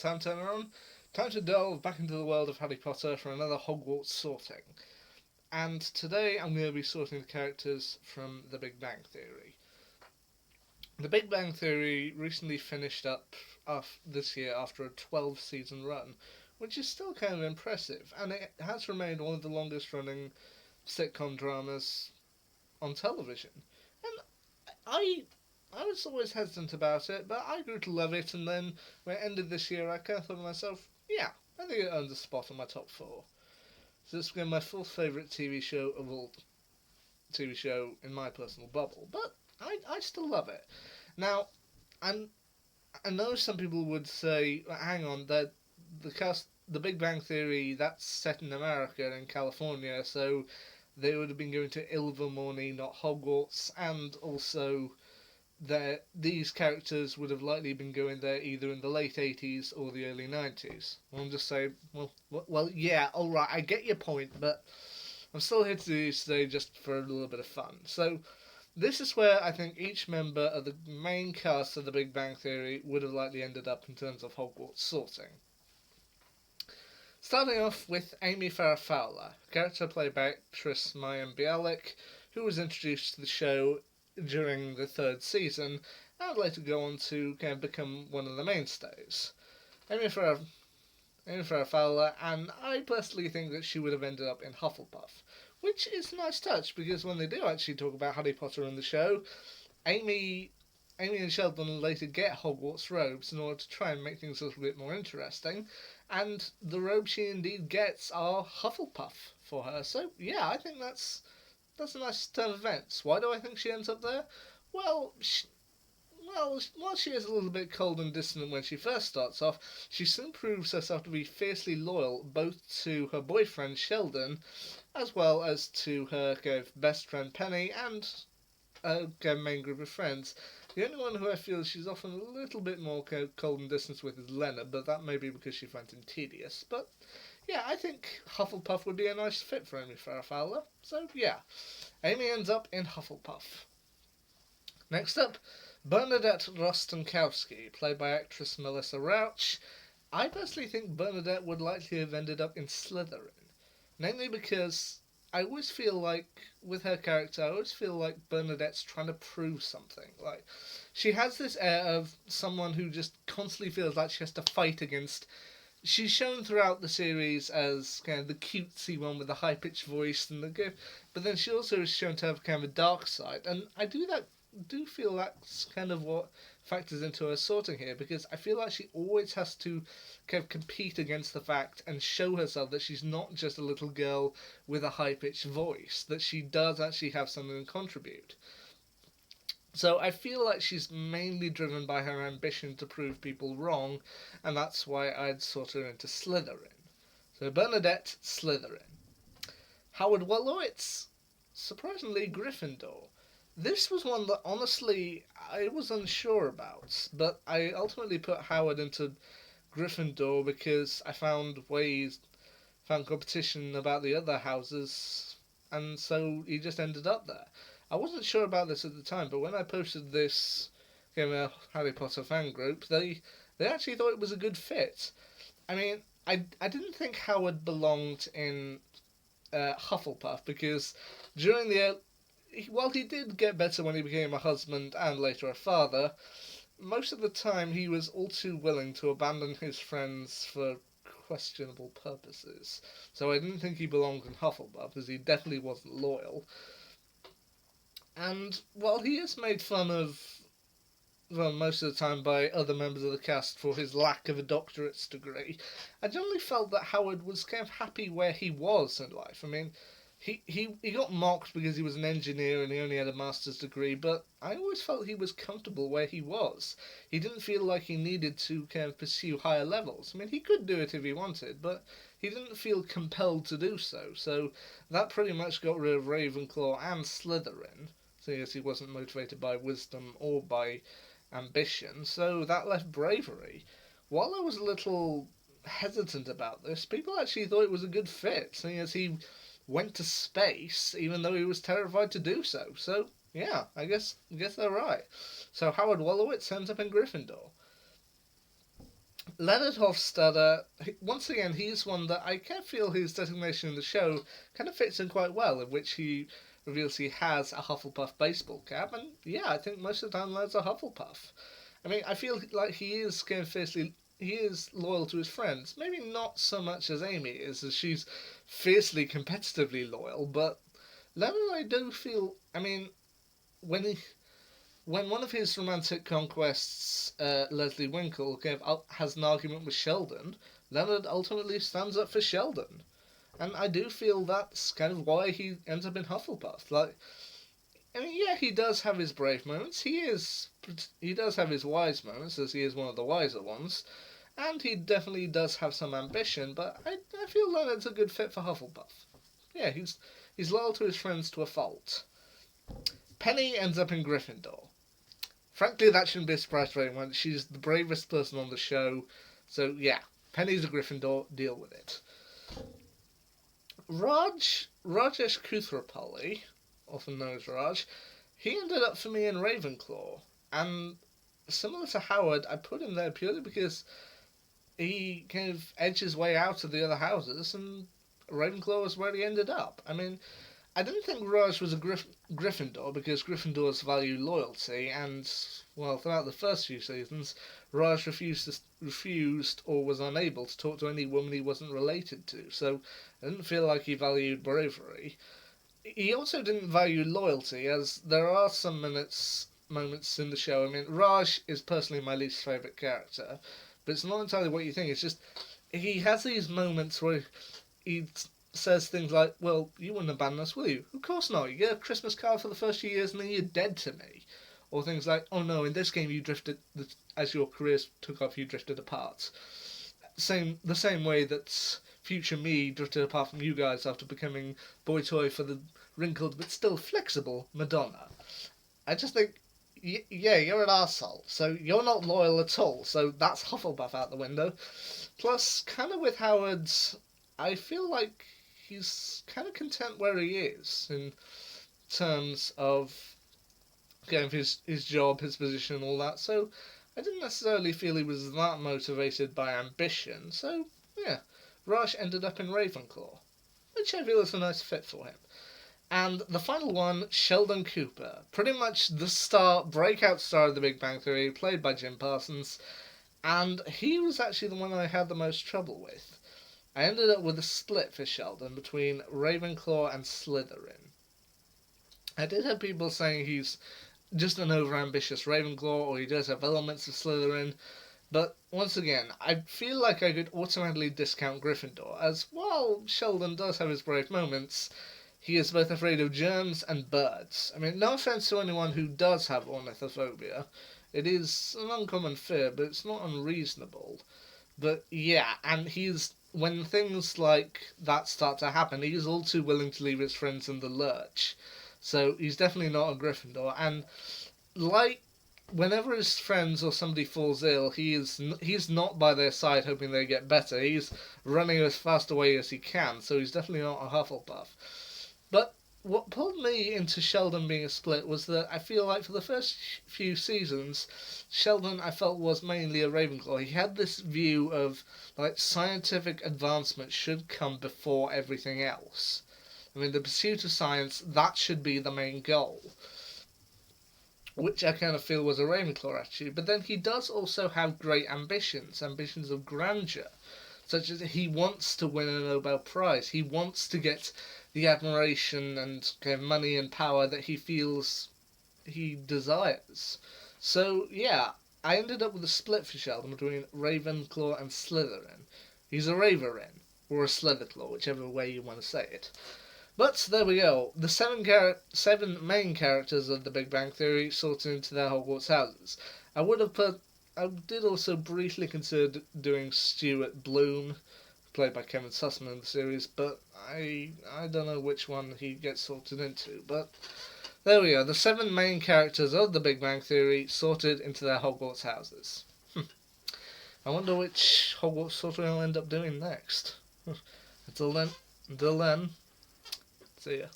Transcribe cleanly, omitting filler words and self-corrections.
Time Turner on. Time to delve back into the world of Harry Potter for another Hogwarts Sorting. And today I'm going to be sorting the characters from The Big Bang Theory. The Big Bang Theory recently finished up this year after a 12 season run, which is still kind of impressive, and it has remained one of the longest running sitcom dramas on television. And I I was always hesitant about it, but I grew to love it, and then when it ended this year, I kind of thought to myself, yeah, I think it earns a spot on my top four. So this became my fourth favourite TV show in my personal bubble, but I still love it. Now, I'm, I know some people would say, hang on, that the Big Bang Theory, that's set in America and California, so they would have been going to Ilvermorny, not Hogwarts, and also these characters would have likely been going there either in the late 80s or the early 90s. I'm just saying, well, yeah, alright, I get your point, but I'm still here to do this today just for a little bit of fun. So, this is where I think each member of the main cast of The Big Bang Theory would have likely ended up in terms of Hogwarts sorting. Starting off with Amy Farrah Fowler, a character played by actress Mayim Bialik, who was introduced to the show during the third season and later go on to kind of become one of the mainstays. Amy Farrah, Amy Farrah Fowler, and I personally think that she would have ended up in Hufflepuff, which is a nice touch because when they do actually talk about Harry Potter in the show, Amy Amy and Sheldon later get Hogwarts robes in order to try and make things a little bit more interesting, and the robes she indeed gets are Hufflepuff for her. So yeah, I think that's a nice turn of events. Why do I think she ends up there? Well, while she is a little bit cold and distant when she first starts off, she soon proves herself to be fiercely loyal both to her boyfriend Sheldon, as well as to her best friend Penny and her main group of friends. The only one who I feel she's often a little bit more cold and distant with is Leonard, but that may be because she finds him tedious. But yeah, I think Hufflepuff would be a nice fit for Amy Farrah Fowler. So yeah, Amy ends up in Hufflepuff. Next up, Bernadette Rostenkowski, played by actress Melissa Rauch. I personally think Bernadette would likely have ended up in Slytherin, namely because I always feel like with her character, I always feel like Bernadette's trying to prove something. Like she has this air of someone who just constantly feels like she has to fight against. She's shown throughout the series as kind of the cutesy one with the high pitched voice and the gift, but then she also is shown to have kind of a dark side, and I do feel that's kind of what factors into her sorting here because I feel like she always has to kind of compete against the fact and show herself that she's not just a little girl with a high pitched voice, that she does actually have something to contribute. So I feel like she's mainly driven by her ambition to prove people wrong, and that's why I'd sort her into Slytherin. So Bernadette, Slytherin. Howard Wolowitz, surprisingly Gryffindor. This was one that honestly I was unsure about, but I ultimately put Howard into Gryffindor because I found competition about the other houses, and so he just ended up there. I wasn't sure about this at the time, but when I posted this in a Harry Potter fan group, they actually thought it was a good fit. I mean, I didn't think Howard belonged in Hufflepuff because during the while he did get better when he became a husband and later a father, most of the time he was all too willing to abandon his friends for questionable purposes. So I didn't think he belonged in Hufflepuff, because he definitely wasn't loyal. And while he is made fun of, well, most of the time by other members of the cast for his lack of a doctorate's degree, I generally felt that Howard was kind of happy where he was in life. I mean, he got mocked because he was an engineer and he only had a master's degree, but I always felt he was comfortable where he was. He didn't feel like he needed to kind of pursue higher levels. I mean, he could do it if he wanted, but he didn't feel compelled to do so. So that pretty much got rid of Ravenclaw and Slytherin, seeing as he wasn't motivated by wisdom or by ambition. So that left bravery. While I was a little hesitant about this, people actually thought it was a good fit, seeing as he went to space, even though he was terrified to do so. So, yeah, I guess they're right. So Howard Wolowitz ends up in Gryffindor. Leonard Hofstadter, once again, he's one that I kind of feel his designation in the show kind of fits in quite well, in which he reveals he has a Hufflepuff baseball cap, and yeah, I think most of the time Leonard's a Hufflepuff. I mean, I feel like he is kind of fiercely, he is loyal to his friends. Maybe not so much as Amy is, as she's fiercely competitively loyal, but Leonard, I do feel, I mean, when he, when one of his romantic conquests, Leslie Winkle, has an argument with Sheldon, Leonard ultimately stands up for Sheldon. And I do feel that's kind of why he ends up in Hufflepuff. Like, I mean, yeah, he does have his brave moments. He does have his wise moments, as he is one of the wiser ones, and he definitely does have some ambition. But I feel Leonard's a good fit for Hufflepuff. Yeah, he's loyal to his friends to a fault. Penny ends up in Gryffindor. Frankly, that shouldn't be a surprise for anyone. She's the bravest person on the show, so yeah, Penny's a Gryffindor. Deal with it. Rajesh Kuthrapalli, often known as Raj, he ended up for me in Ravenclaw, and similar to Howard, I put him there purely because he kind of edged his way out of the other houses, and Ravenclaw was where he ended up. I mean, I didn't think Raj was a Gryffindor because Gryffindors value loyalty, and well, throughout the first few seasons, Raj refused or was unable to talk to any woman he wasn't related to. So I didn't feel like he valued bravery. He also didn't value loyalty, as there are some moments in the show. I mean, Raj is personally my least favourite character, but it's not entirely what you think. It's just he has these moments where he says things like, "Well, you wouldn't abandon us, will you?" Of course not. You get a Christmas card for the first few years and then you're dead to me. Or things like, "Oh no, in this game you drifted as your careers took off, you drifted apart." The same way that future me drifted apart from you guys after becoming boy toy for the wrinkled but still flexible Madonna. I just think, yeah, you're an arsehole, so you're not loyal at all. So that's Hufflepuff out the window. Plus, kind of with Howard's, I feel like he's kind of content where he is in terms of kind of his job, his position, all that. So I didn't necessarily feel he was that motivated by ambition. So yeah, Raj ended up in Ravenclaw, which I feel is a nice fit for him. And the final one, Sheldon Cooper, pretty much the breakout star of The Big Bang Theory, played by Jim Parsons, and he was actually the one I had the most trouble with. I ended up with a split for Sheldon between Ravenclaw and Slytherin. I did have people saying he's just an overambitious Ravenclaw, or he does have elements of Slytherin, but once again, I feel like I could automatically discount Gryffindor, as while Sheldon does have his brave moments, he is both afraid of germs and birds. I mean, no offense to anyone who does have ornithophobia. It is an uncommon fear, but it's not unreasonable. But yeah, and when things like that start to happen, he's all too willing to leave his friends in the lurch. So he's definitely not a Gryffindor. And like whenever his friends or somebody falls ill, he's not by their side hoping they get better. He's running as fast away as he can. So he's definitely not a Hufflepuff. But what pulled me into Sheldon being a split was that I feel like for the first few seasons, Sheldon I felt was mainly a Ravenclaw. He had this view of like scientific advancement should come before everything else. I mean, the pursuit of science, that should be the main goal, which I kind of feel was a Ravenclaw attitude. But then he does also have great ambitions of grandeur, such as he wants to win a Nobel Prize. He wants to get the admiration and kind of money and power that he feels he desires. So, yeah, I ended up with a split for Sheldon between Ravenclaw and Slytherin. He's a Raverin, or a Slytherclaw, whichever way you want to say it. But there we go. The seven main characters of The Big Bang Theory sorted into their Hogwarts houses. I did also briefly consider doing Stuart Bloom, played by Kevin Sussman in the series, but I don't know which one he gets sorted into. But there we go. The seven main characters of The Big Bang Theory sorted into their Hogwarts houses. I wonder which Hogwarts sorting I'll end up doing next. Until then, see ya.